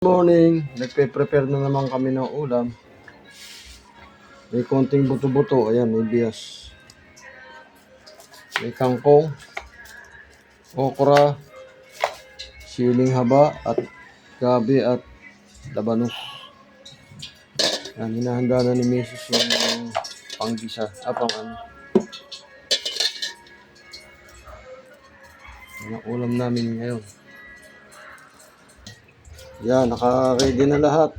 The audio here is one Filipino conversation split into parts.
Morning, nagpe-prepare na naman kami ng ulam. May konting buto-buto, ayan, may bias. May kangkong, okra, siling haba, at gabi at labanos. Ayan, hinahanda na ni Mrs. yung panggisa, pang ano. Yan ang ulam namin ngayon. Yan, naka-ready na lahat.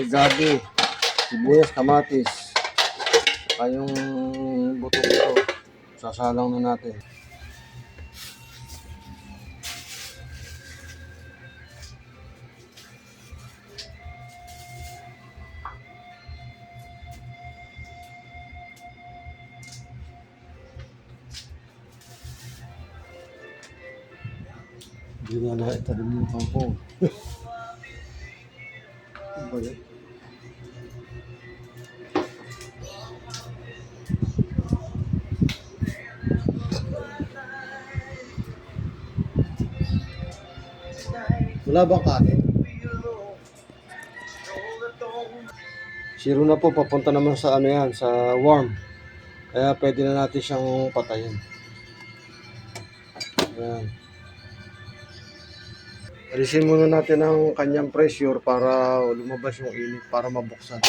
Gabi, sibuyas, kamatis, saka yung buto-buto. Sasalang na natin. Hindi na naitalim yung kangkong. Ano ba yun? Wala bang kanin? Zero na po, papunta naman sa ano yan, sa warm. Kaya pwede na natin siyang patayin. Ayan. Alisin muna natin ang kanyang pressure para lumabas yung init, para mabuksan.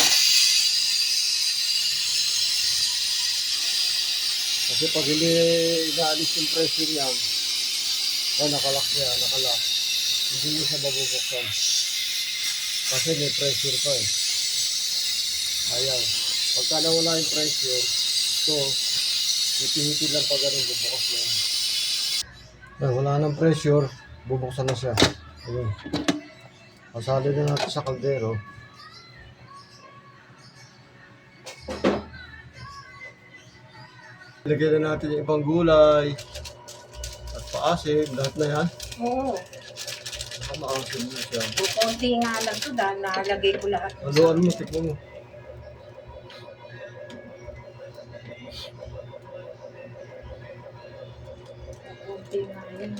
Kasi pag hindi inaalis yung pressure niya, nakalock niya, nakalock. Hindi niya siya mabubuksan. Kasi may pressure pa eh. Ayaw. Pagka nawala yung pressure, ito, hiti-hiti lang pag ganun, bubukas na yan. Wala nang pressure, bubuksan na siya. Ayun. Pasali na natin sa kaldero. Ilagay na natin yung ibang gulay at paasim, lahat na yan. Oo. Baka maasim na siya. Konti nga lang ito dahil nalagay ko lahat. Haluan mo, tikmo mo. Konti nga yan.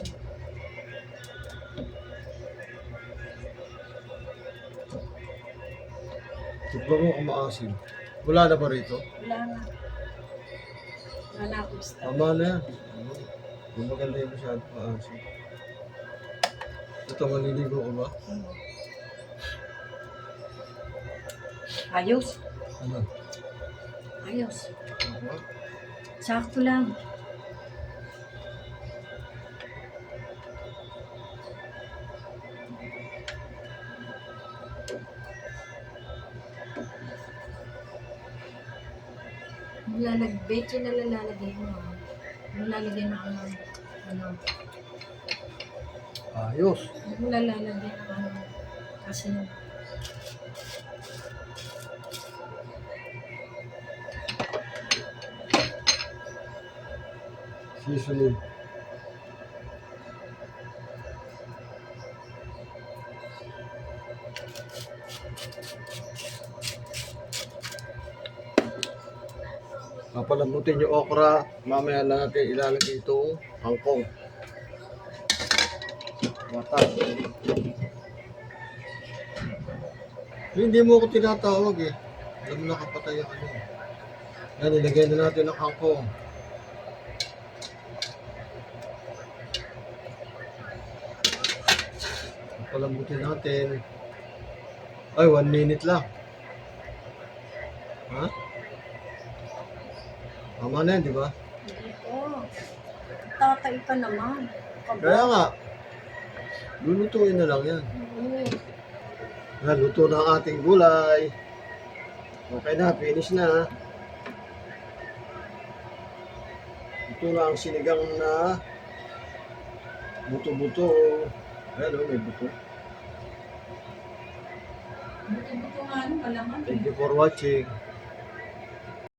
Tikmo mo kung maasim. Wala na ba rito? Wala na. Wala na ako gusto. Tama na yan. Yung maganda yung masyado maasim. Ito, maliligo ko ba? Ayos. Ano? Ayos. Ano? Sakto lang. Betchin na lalagay mo. Lalagay mo ang ano. Ayos. Lalagay ng ano. Kasi Seasoning. Papalambutin yung okra. Mamaya lang natin ilalagay itong kangkong. Mata. Hindi mo ako tinatawag eh. Alam mo nakapatay ang ano. Yan, ilagay na natin ang kangkong. Papalambutin natin. Ay, 1 minute lang. Ha? Tama na yan, di ba? hindi ko. Tatay ka naman. Kaya nga, lulutuin na lang yan. Oo. Yan, luto na ang ating gulay. Okay na, finish na. Ito na ang sinigang na buto-buto. Ayan o, may buto. Buto-buto nga ano, malaman. Thank you for watching.